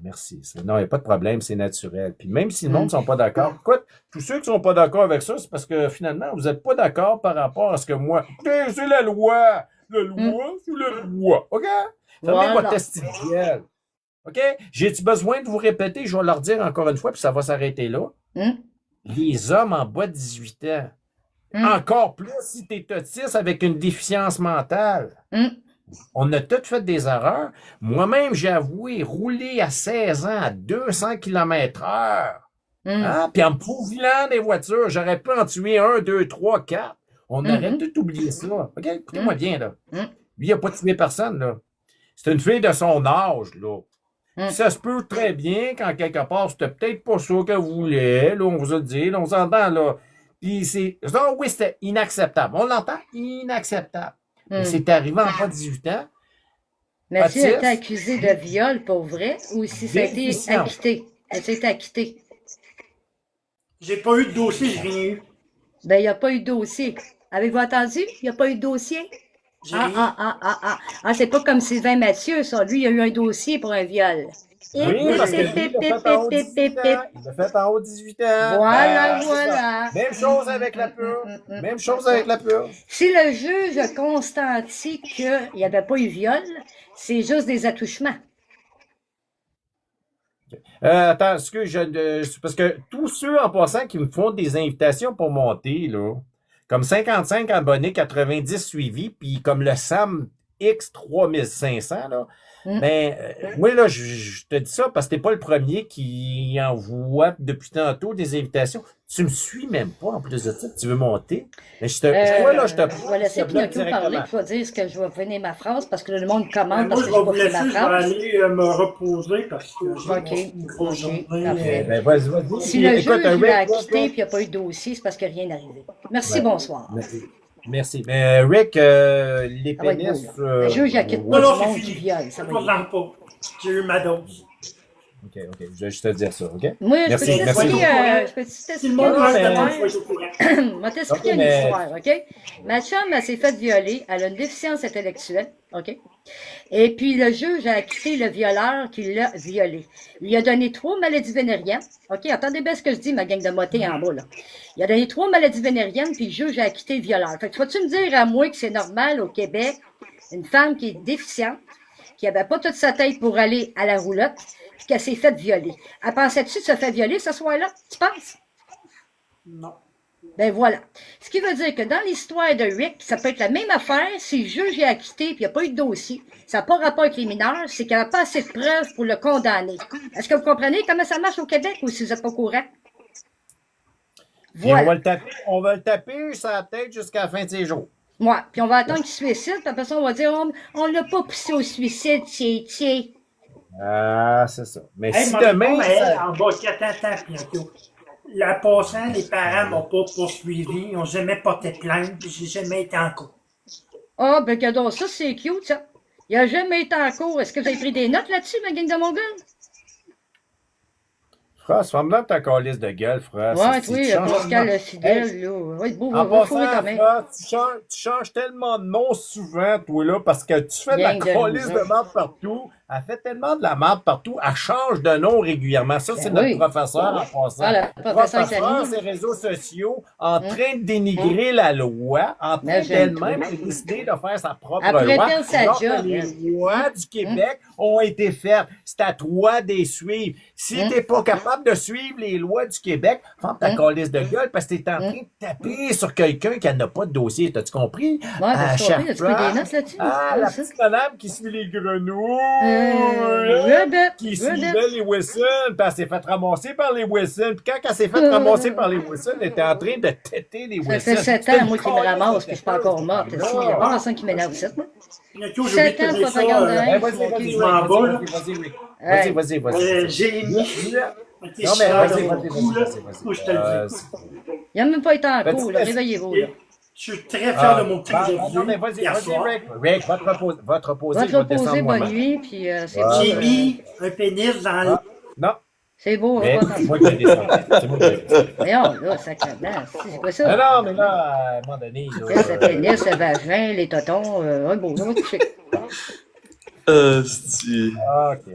merci. Non, il n'y a pas de problème, c'est naturel. Puis même si le monde ne sont pas d'accord, écoute, tous ceux qui ne sont pas d'accord avec ça, c'est parce que finalement, vous n'êtes pas d'accord par rapport à ce que moi. Écoutez, c'est la loi. La loi, c'est la loi. OK? Fermez Voilà. votre testigiel. OK? J'ai-tu besoin de vous répéter? Je vais leur dire encore une fois, puis ça va s'arrêter là. Les hommes en bas de 18 ans, encore plus si tu es autiste avec une déficience mentale. On a tous fait des erreurs. Moi-même, j'ai avoué rouler à 16 ans à 200 km/h. Hein? Puis en me faufilant des voitures, j'aurais pu en tuer 1, 2, 3, 4. On aurait tout oublié ça. OK? Écoutez-moi bien, là. Lui, il n'a pas tué personne, là. C'est une fille de son âge, là. Puis ça se peut très bien quand quelque part, c'était peut-être pas ça qu'elle voulait, là, on vous a dit, là, on s'entend, là. Puis c'est... Ah oui, c'était inacceptable. On l'entend? Inacceptable. Mais c'est arrivé en pas 18 ans. Mais si elle Autiste. était accusée de viol pour vrai, ou si ça a été Déficience. acquitté. Elle s'est acquittée. J'ai pas eu de dossier, j'ai rien eu. Ben, il n'y a pas eu de dossier. Avez-vous entendu? Il n'y a pas eu de dossier? J'ai rien eu. Ah, c'est pas comme Sylvain Mathieu, ça. Lui, il a eu un dossier pour un viol. Oui, parce que lui, il l'a fait en haut de 18 ans. Il l'a fait en haut de 18 ans. Voilà, Ah, c'est voilà. ça. Même chose avec la purge. Même chose avec la purge. Si le juge a constaté qu'il n'y avait pas eu viol, c'est juste des attouchements. Attends, parce que tous ceux en passant qui me font des invitations pour monter, là, comme 55 abonnés, 90 suivis, puis comme le Sam X 3500, là, ben, oui, là, je te dis ça parce que t'es pas le premier qui envoie depuis tantôt des invitations. Tu me suis même pas en plus de ça. Tu veux monter? Mais je vais laisser Pinocchio parler, puis je vais dire ce que je vais finir ma phrase parce que le monde commande Moi, parce je que vais je vous vais pas laisser, finir ma je vais phrase. aller me reposer parce que j'ai OK. une grosse journée. Parfait. Ben, vas-y. Si le juge Écoute, l'a Rick, acquitté et qu'il n'y a pas eu de dossier, c'est parce que rien n'est arrivé. Merci, bonsoir. Merci. Mais Rick, les Ça va être pénis... beau, là. Le juge acquitte Non, pas non, du c'est monde fini. qui viole. Ça va Pas être dans le pot. J'ai eu ma dose. OK. Je vais juste te dire ça, OK? Moi, je peux Merci, t'expliquer beaucoup. je peux Si t'expliquer le monde une veut mais- demain, histoire. je vais être au courant. Je vais t'expliquer Ok, une mais- histoire, OK? Ma chum, elle s'est faite violer. Elle a une déficience intellectuelle, OK? Et puis, le juge a acquitté le violeur qui l'a violé. Il lui a donné 3 maladies vénériennes. OK? Attendez bien ce que je dis, ma gang de motés en bas, là. Il a donné 3 maladies vénériennes, puis le juge a acquitté le violeur. Fait que vas-tu me dire à moi que c'est normal au Québec, une femme qui est déficiente, qui n'avait pas toute sa tête pour aller à la roulotte, puis qu'elle s'est faite violer. Elle pensait-tu de se faire violer ce soir-là? Tu penses? Non. Ben voilà. Ce qui veut dire que dans l'histoire de Rick, ça peut être la même affaire si le juge est acquitté et il n'y a pas eu de dossier. Ça n'a pas rapport avec les mineurs, c'est qu'il n'y a pas assez de preuves pour le condamner. Est-ce que vous comprenez comment ça marche au Québec ou si vous n'êtes pas au courant? Puis on Voilà. va le taper sur la tête jusqu'à la fin de ses jours. Ouais. Puis on va attendre qu'il se suicide, puis après ça, on va dire on l'a pas poussé au suicide, tiens. Ah, c'est ça. Mais Hey, si moi, demain... mais ça- en bas, attends, Pinocchio. La passant, les parents m'ont pas poursuivi, ils n'ont jamais porté plainte, puis j'ai jamais été en cours. Ah, ben regardons, ça c'est cute, ça. Il a jamais été en cours. Est-ce que vous avez pris des notes là-dessus, ma gang de Mongols? France, ferme-la ta calice de gueule, France. Ouais, Si oui, tu changes Pascal de nom- le fidèle, là. Ouais, beau, En va fourrer passant, ta main. France, tu changes tellement de nom souvent, toi, là, parce que tu fais de la Gang de calice losers. de merde partout. Elle fait tellement de la merde partout. Elle change de nom régulièrement. Ça, c'est Ben oui. notre professeur en passant. Ah, le professeur est ami. ses réseaux sociaux, en train de dénigrer la loi, en train Mais j'aime d'elle-même trop. de décider de faire sa propre Elle pourrait loi. perdre sa alors que job, les elle. lois du Québec ont été faites. C'est à toi de les suivre. Si t'es pas capable de suivre les lois du Québec, ferme ta calice de gueule parce que t'es en train de taper sur quelqu'un qui n'a pas de dossier. T'as-tu compris? Ouais, t'as compris? As-tu pris des notes là-dessus? Ah, la Ça? petite madame qui suit les grenouilles. Ribbit, Qui ribbit. suivait les Wilson, puis elle s'est fait ramasser par les Wilson. Puis quand elle s'est fait ramasser par les Wilson, elle était en train de têter les Ça Wilson. fait 7 C'était ans, une moi, qui me calice ramasse, de puis je suis pas encore morte. Il n'y a pas personne qui m'énerve ici, moi. Pinocchio, j'ai oublié 7 de ans te de dire ça. propagande de Ben, haine. vas-y, Je m'en vais, là. vas-y. J'ai mis. Ok, Non, mais je suis dans vas-y, mon coup, là. Où je te le dis. Il n'a même pas été en Ben, cours, là. Réveillez-vous, là. Je suis très fier de mon coup Non, mais aujourd'hui. vas-y, Hier soir. Rick. Rick, va te reposer. Va te je vais reposer, descendre bonne moi-même. nuit, puis c'est Voilà. beau. J'ai mis un pénis dans le... Non, C'est beau, mais on va c'est moi qui vais descendre. C'est moi qui vais descendre. Voyons, là, sacrément. C'est pas Non, ça. non, mais là, à un moment donné... là, Le pénis, le vagin, les totons, ouais, bon, on va toucher. OK, OK.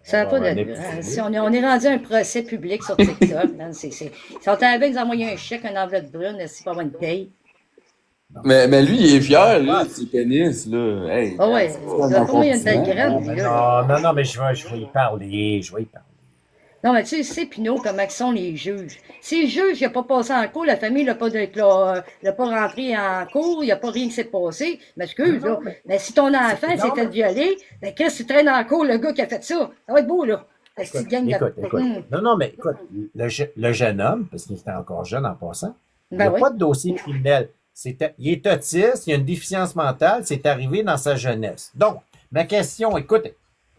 Ça n'a pas On est d'allure. Hein. Si on est rendu à un procès public sur TikTok. Hein, ils sont avec nous envoyer un chèque, une enveloppe brune, c'est pas une paye. Mais lui, il est fier, là, de ses pénis, là. Hey, Ah ouais, il doit pas y a une belle graine, lui, là. Non, mais je vais y parler. Je vais y parler. Non, mais tu sais, Pinot, comment sont les juges. Si le juge n'a pas passé en cours, la famille n'a pas, l'a pas rentré en cours, il n'y a pas rien qui s'est passé, m'excuse, là. Mais si ton enfant s'est fait violer, ben qu'est-ce que tu traînes en cours, le gars qui a fait ça? Ça va être beau, là. Écoute. Non, mais écoute, le jeune homme, parce qu'il était encore jeune en passant, il Ben n'a oui. pas de dossier criminel. Il est autiste, il a une déficience mentale, c'est arrivé dans sa jeunesse. Donc, ma question, écoute,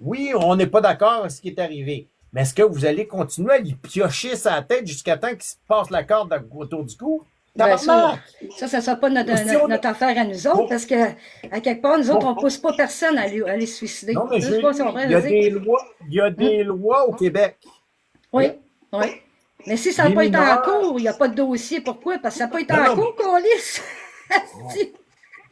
oui, on n'est pas d'accord avec ce qui est arrivé, mais est-ce que vous allez continuer à lui piocher sa tête jusqu'à temps qu'il se passe la corde autour du cou? Ben, Tabarnak! ça sera pas notre affaire à nous autres, parce que, à quelque part, nous autres, on pousse pas personne à aller se suicider. Non, mais Je sais pas si on il y a des lois au Québec. Oui, oui. Mais si ça n'a Les pas été en mineurs- cours, il n'y a pas de dossier. Pourquoi? Parce que ça n'a pas été Non, en non, cours qu'on lisse.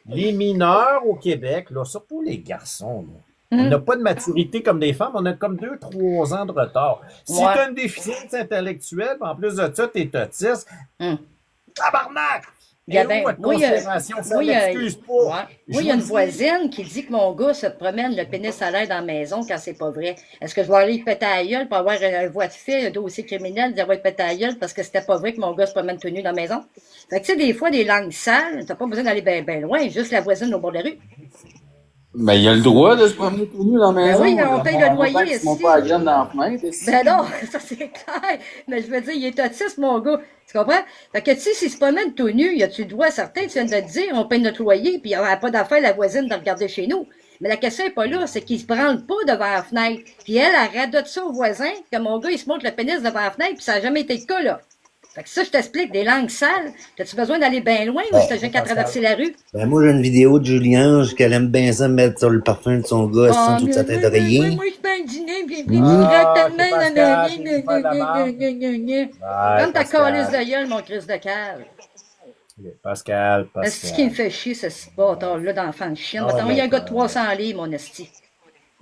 Les mineurs au Québec, là, surtout les garçons, là, on n'a pas de maturité comme des femmes, on a comme 2-3 ans de retard. Si Ouais. tu as une déficience intellectuelle, en plus de ça, tu es autiste, Hum. tabarnak! Il y a Et ben- où votre moi, il y a- considération? Ça moi, il y a- m'excuse pas. Ouais. Je Moi, il y a vous une dis- voisine qui dit que mon gars se promène le pénis à l'air dans la maison quand c'est pas vrai. Est-ce que je vais aller péter à la gueule pour avoir une voie de fait, un dossier criminel, dire ouais, péter à la gueule parce que c'était pas vrai que mon gars se promène tout nu dans la maison? Fait que tu sais, des fois, des langues sales, t'as pas besoin d'aller ben loin, juste la voisine au bord de la rue. Ben, il a le droit de se promener tout nu dans la maison. oui, on paye le loyer Ils sont ici. pas à graine dans la fenêtre, ici. Ben non, ça c'est clair. Mais je veux dire, il est autiste, mon gars. Tu comprends? Fait que, tu sais, s'il se promène tout nu, y a-tu le droit certain, tu viens de le dire, on paye notre loyer, puis il n'y aura pas d'affaire la voisine de regarder chez nous. Mais la question n'est pas là, c'est qu'il se branle pas devant la fenêtre. Puis elle radote ça au voisin, que mon gars, il se montre le pénis devant la fenêtre, puis ça n'a jamais été le cas, là. Fait que ça, je t'explique, des langues sales. As-tu besoin d'aller bien loin ou t'as juste qu'à traverser la rue? Ben, moi, j'ai une vidéo de Julien qu'elle aime bien ça mettre sur le parfum de son gars, sans toute sa tête d'oreiller. Moi, je suis bien dîner, puis Ah, tellement c'est dans Pascal, la c'est pas de la vie. Ouais, Comme ta Pascal. calice de gueule, mon Christ de cave. Pascal. Est-ce qu'il me fait chier, ce bâtard-là d'enfant de chien? Ah, Il y a un gars de d'accord. 300 livres, mon esti.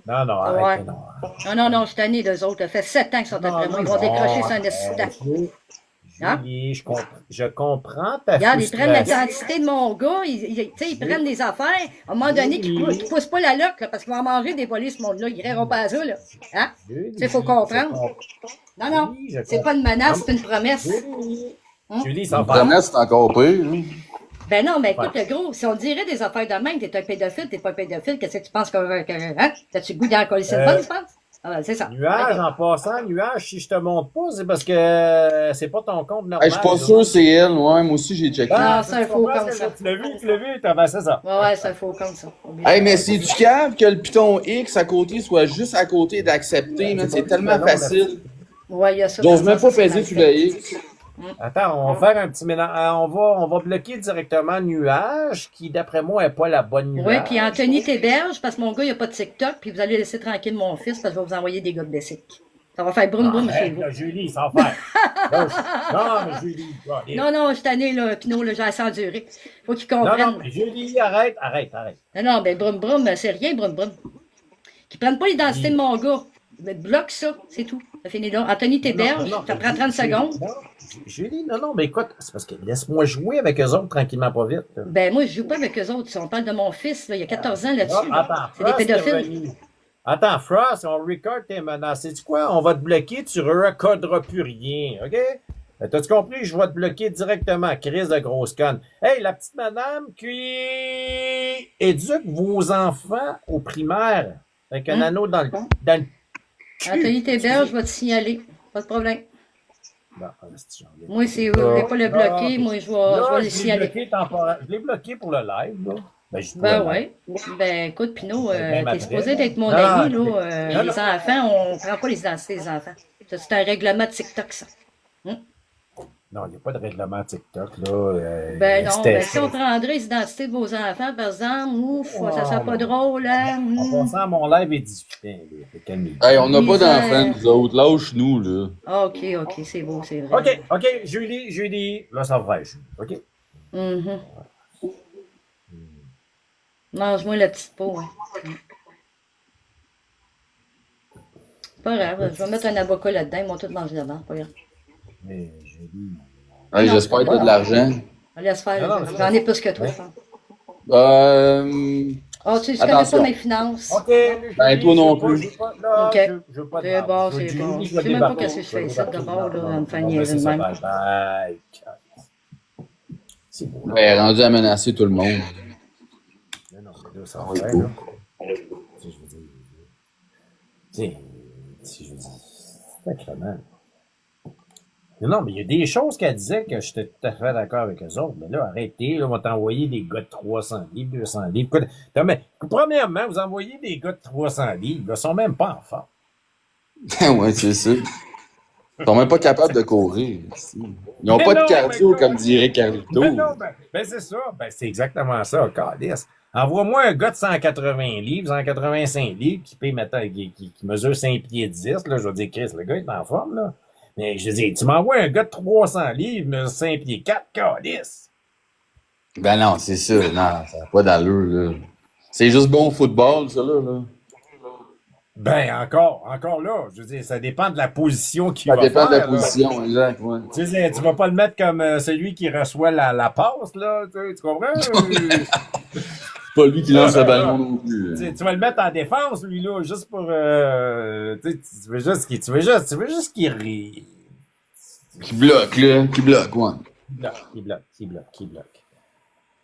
Non, Ouais. arrête. Non, je suis tanné d'eux autres. Ça fait 7 ans qu'ils sont après moi. Ils vont décrocher sur un esti. Hein? Julie, je comprends ta Regarde, ils prennent frustration. l'identité de mon gars, ils prennent des affaires, à un moment donné, qu'ils ne poussent pas la loque, là, parce qu'ils vont en manger des volets, ce monde-là. Ils n'iront pas à ça, là. Hein? Julie, Il faut comprendre. Non, Oui, je c'est pas une menace, c'est une promesse. Julie, ça La va. promesse, c'est encore pire. Hein. Ben non, mais écoute, le gros, si on dirait des affaires de même, t'es un pédophile, t'es pas un pédophile, qu'est-ce que tu penses hein? T'as-tu le goût d'en coller une bonne, tu penses? Ah, c'est ça. Nuage, en passant, nuage, si je te montre pas, c'est parce que c'est pas ton compte normal. Hey, je suis pas sûr que c'est elle. Ouais, moi aussi, j'ai checké. Ah, c'est un tu faux comprends compte, ce que ça. Tu l'as vu, ben, c'est ça. Ouais, c'est un faux compte, ça. Hey, mais c'est du cave que le piton X à côté soit juste à côté d'accepter, man. C'est tellement facile. Ouais, il y a ça. J'ose même pas Ça, c'est peser mal sur fait. le X. Attends, on va faire un petit mélange. On va bloquer directement nuage, qui d'après moi n'est pas la bonne nuage. Oui, puis Anthony t'héberge parce que mon gars, il n'a pas de TikTok, puis vous allez laisser tranquille mon fils parce que je vais vous envoyer des gars de Bessic. Ça va faire broum broum chez Arrête, vous. là, Julie, sans faire. Non, mais Julie, allez. Non, je suis tanné, là, Pinot, là, j'ai assez enduré. Faut qu'il Non, comprenne. mais Julie, arrête. Non, ben broum broum, c'est rien, broum broum. Qu'ils prennent pas l'identité de mon gars. Ben, bloque ça, c'est tout. Ça finit là. Anthony t'héberge, ça prend 30 secondes. Non, Julie, non, mais écoute, c'est parce que laisse-moi jouer avec eux autres tranquillement, pas vite. Là. Ben moi, je joue pas avec eux autres. Si on parle de mon fils, là, il y a 14 ans là-dessus. Ah, là. attends, C'est des Frost est pédophiles. revenu. Attends, Frost, on record tes menaces. Sais-tu quoi? On va te bloquer, tu ne recorderas plus rien, OK? Ben, t'as-tu compris? Je vais te bloquer directement, crise de grosse conne. Hey, la petite madame qui éduque vos enfants au primaire avec un anneau dans le cul. Anthony t'héberge, je vais te signaler. Pas de problème. Bon, c'est genre, Moi, si vous voulez pas le bloquer, moi, je vais le signaler. Je l'ai bloqué pour le live, là. Ben ouais. Ben écoute, Pinot, même t'es après, supposé d'être mon non, ami, non, là. non, Les enfants, on prend pas les identités des enfants. Ça, c'est un règlement de TikTok, ça. Non, il n'y a pas de règlement TikTok, là. Ben non, c'était- ben si on prendrait les identités de vos enfants, par exemple, ouf, ça serait pas drôle, hein. En passant, mon live est discuté. Hey, on n'a pas Misère. d'enfants, nous autres. Lâche-nous, là. Ah, OK, c'est beau, c'est vrai. OK, Julie. Là, ça va, Julie. OK? Mhm. Mange-moi la petite peau, hein. Pas grave, je vais mettre un avocat là-dedans, ils vont tout manger d'abord, pas grave. Mais j'ai dit. Ouais, j'espère que t'as de l'argent. Laisse faire, Non, non, j'en ai plus que toi, Ouais. je pense. Oh, tu connais Attention. pas mes finances. OK. Ben, toi non plus. OK. Je veux pas de C'est marde. bon, Je c'est dis, bon. je Je vais sais même pas débarquer. qu'est-ce que je fais vais ici débarquer. d'abord, là, Non, en me non, faire non, niaiser c'est de ça, même. bye bye. C'est beau, là. Ouais, rendu à menacer tout le monde. Mais non, mais là, ça va faire, là. Tu sais, je veux dire. Tu sais, si je veux dire. Sacrément. Non, mais il y a des choses qu'elle disait que j'étais tout à fait d'accord avec eux autres. Mais là, arrêtez, là, on va t'envoyer des gars de 300 livres, 200 livres. Écoute, non, mais, premièrement, vous envoyez des gars de 300 livres, ils sont même pas en forme. Ouais, c'est ça. Ils sont même pas capables de courir. Ils ont Mais pas non, de cardio, mais comme dirait Carlito. Ben non, ben c'est ça. Ben c'est exactement ça, Calice. Envoie-moi un gars de 180 livres, 185 livres, qui paye, mettons, qui mesure 5 pieds 10, là, je veux dire, Chris, le gars est en forme, là. Mais je veux dire, tu m'envoies un gars de 300 livres, mesure 5 pieds 4, Calice. Ben non, c'est ça. Non, ça n'a pas d'allure, là. C'est juste bon au football, ça, là. Ben, encore là, je veux dire, ça dépend de la position qu'il Ça va dépend de la faire, là. position, exact, ouais. Tu sais, tu vas pas le mettre comme celui qui reçoit la passe, là, tu comprends? C'est pas lui qui lance le ballon non plus. Tu vas le mettre en défense, lui, là, juste pour, tu veux juste qu'il rit. Qui bloque, là. Qui bloque, ouais. Qui bloque.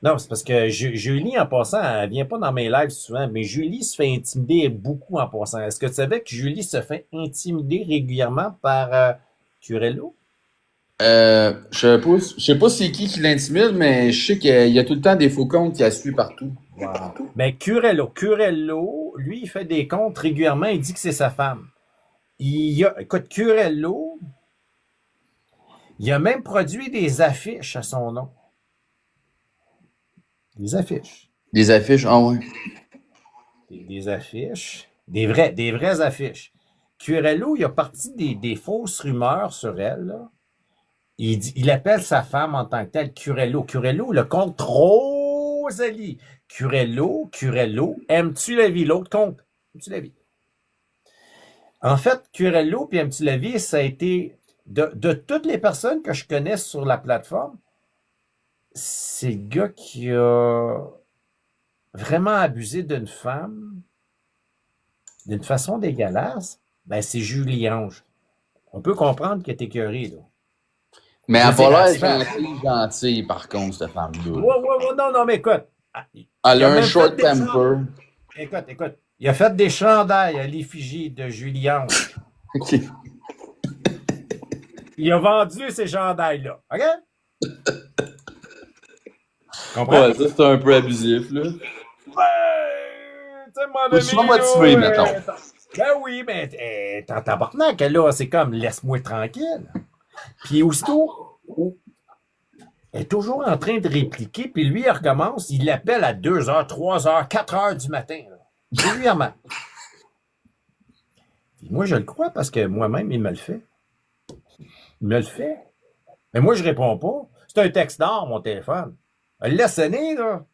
Non, c'est parce que Julie, en passant, elle vient pas dans mes lives souvent, mais Julie se fait intimider beaucoup en passant. Est-ce que tu savais que Julie se fait intimider régulièrement par Curello? Je sais pas c'est qui l'intimide, mais je sais qu'il y a tout le temps des faux comptes qui la suivent partout. Wow. Mais Curello, lui, il fait des comptes régulièrement, il dit que c'est sa femme. Écoute, Curello, il a même produit des affiches à son nom. Des affiches. Des affiches, ah ouais. Des affiches. Des vraies affiches. Curello, il a parti des fausses rumeurs sur elle, là. Il appelle sa femme en tant que telle Curello. Curello, le compte Rosalie. Curello, aimes-tu la vie? L'autre compte, aimes-tu la vie? En fait, Curello puis aimes-tu la vie, ça a été, de toutes les personnes que je connais sur la plateforme, c'est le gars qui a vraiment abusé d'une femme d'une façon dégueulasse. Ben, c'est Julie Ange. On peut comprendre qu'elle est écœurée, là. Mais elle a C'est pas la l'air gentille, par contre, cette femme-là. Ouais, non, mais écoute. Elle Il a a un même short fait des temper. Écoute. Il a fait des chandails à l'effigie de Julie Ange. OK. Il a vendu ces chandails-là. OK? Comprends? Ouais, ça, c'est un peu abusif, là. Tu sais, mon Faut que tu sois ami, motivé, là, mettons. Ben oui, mais t'en tabarnak, là, c'est comme laisse-moi tranquille. Puis aussitôt, elle est toujours en train de répliquer, puis lui, il recommence, il l'appelle à 2h, 3h, 4h du matin, là. Régulièrement. Puis moi, je le crois parce que moi-même, il me le fait. Il me le fait. Mais moi, je réponds pas. C'est un texte d'or, mon téléphone. Elle laisse sonner, là.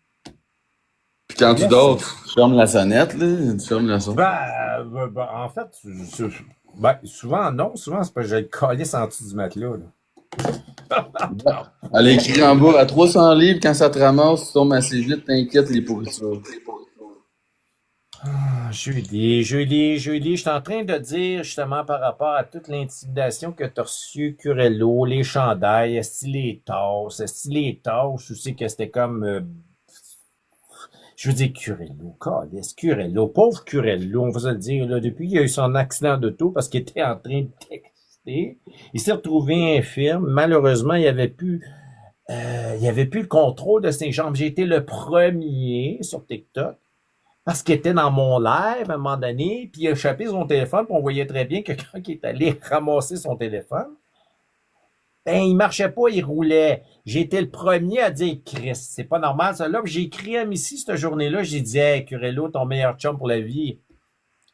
Puis quand tu dors, tu fermes la sonnette, là. Tu fermes le son. En fait, souvent, non. Souvent, c'est parce que je le calisse en dessous du matelas, là. Elle a écrit en bas, à 300 livres, quand ça te ramasse, tu tombes assez vite, t'inquiètes les pourritures. Julie, je suis en train de dire justement par rapport à toute l'intimidation que tu as reçue, Curello, les chandails, est-ce les tasses aussi que c'était comme... je veux dire Curello, câlisse, Curello, pauvre Curello, on va se le dire, là, depuis qu'il a eu son accident d'auto parce qu'il était en train de texter, il s'est retrouvé infirme, malheureusement, il n'y avait plus le contrôle de ses jambes. J'ai été le premier sur TikTok parce qu'il était dans mon live à un moment donné, puis il a échappé son téléphone, puis on voyait très bien que quand il est allé ramasser son téléphone, ben, il marchait pas, il roulait. J'ai été le premier à dire, Chris, c'est pas normal, ça. Là, j'ai écrit à Missy cette journée-là, j'ai dit, hey, Curello, ton meilleur chum pour la vie.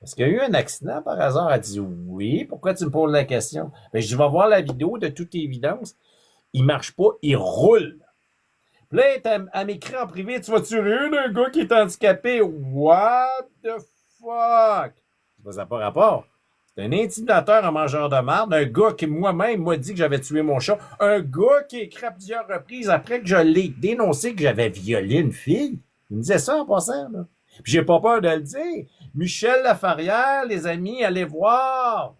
Est-ce qu'il y a eu un accident par hasard? Elle dit, oui. Pourquoi tu me poses la question? Ben, je vais voir la vidéo, de toute évidence. Il marche pas, il roule. Puis là, elle m'écrit en privé, tu vas tuer un gars qui est handicapé. What the fuck? Ça n'a pas rapport. C'est un intimidateur, un mangeur de marde, un gars qui moi-même m'a dit que j'avais tué mon chat, un gars qui a écrit à plusieurs reprises après que je l'ai dénoncé que j'avais violé une fille. Il me disait ça en passant, là. Puis j'ai pas peur de le dire. Michel Lafarrière, les amis, allez voir.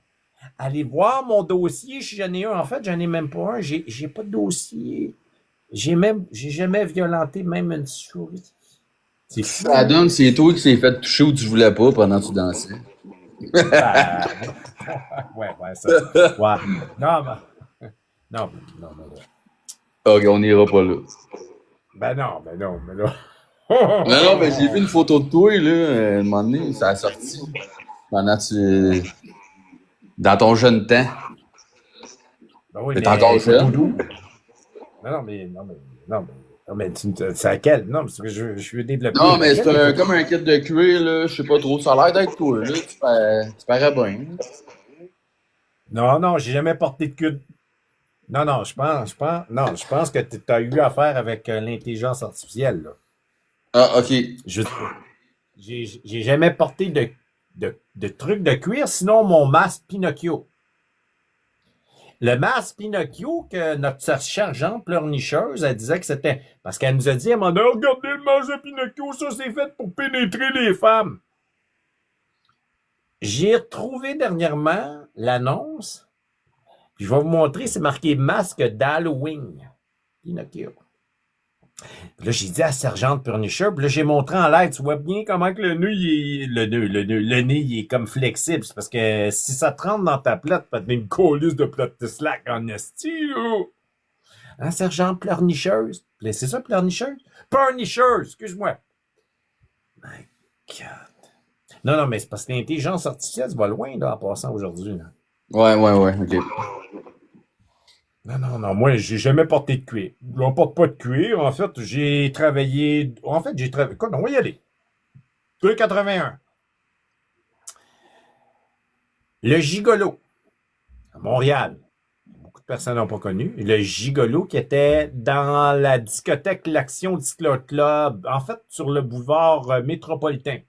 Allez voir mon dossier, si j'en ai un. En fait, j'en ai même pas un. J'ai pas de dossier. J'ai jamais violenté même une souris. C'est fou. Ça donne, c'est toi qui s'est fait toucher où tu voulais pas pendant que tu dansais. Ben, ouais, ça. Ouais. Non, non, Ok, on n'ira pas là. ben non. Non, mais j'ai vu une photo de toi, là, à un moment donné, ça a sorti. Pendant que tu... Dans ton jeune temps. Ben oui, T'es mais encore jeune. doudou. Non, mais c'est à quel? Non, parce que je veux développer. Non, mais c'est Laquelle? comme un kit de cuir, là, je sais pas trop, ça a l'air d'être toi, là, tu parais bien. Non, j'ai jamais porté de cul. Non, je pense que tu as eu affaire avec l'intelligence artificielle, là. Ah, ok. J'ai jamais porté de trucs de cuir, sinon mon masque Pinocchio. Le masque Pinocchio que notre sergente pleurnicheuse, elle disait que c'était... Parce qu'elle nous a dit, elle m'a dit, oh, regardez le masque de Pinocchio, ça c'est fait pour pénétrer les femmes. J'ai retrouvé dernièrement l'annonce, puis je vais vous montrer, c'est marqué masque d'Halloween. Pinocchio. Puis là, j'ai dit à la sergente pleurnicheuse, puis là, j'ai montré en l'air, tu vois bien comment que le nez, le nez, il est comme flexible. C'est parce que si ça te rentre dans ta plate, tu te une colisse de plate de slack en esti, là. Hein, sergente pleurnicheuse? C'est ça, pleurnicheuse? Pleurnicheuse, excuse-moi. My God. Non, mais c'est parce que l'intelligence artificielle, ça va loin, là, en passant aujourd'hui, là. Ouais, ok. Non, moi, j'ai jamais porté de cuir. On porte pas de cuir. En fait, j'ai travaillé... Quoi, on va y aller. 2,81. Le gigolo, à Montréal. Beaucoup de personnes n'ont pas connu. Le gigolo qui était dans la discothèque L'Action Disco Club, en fait, sur le boulevard métropolitain.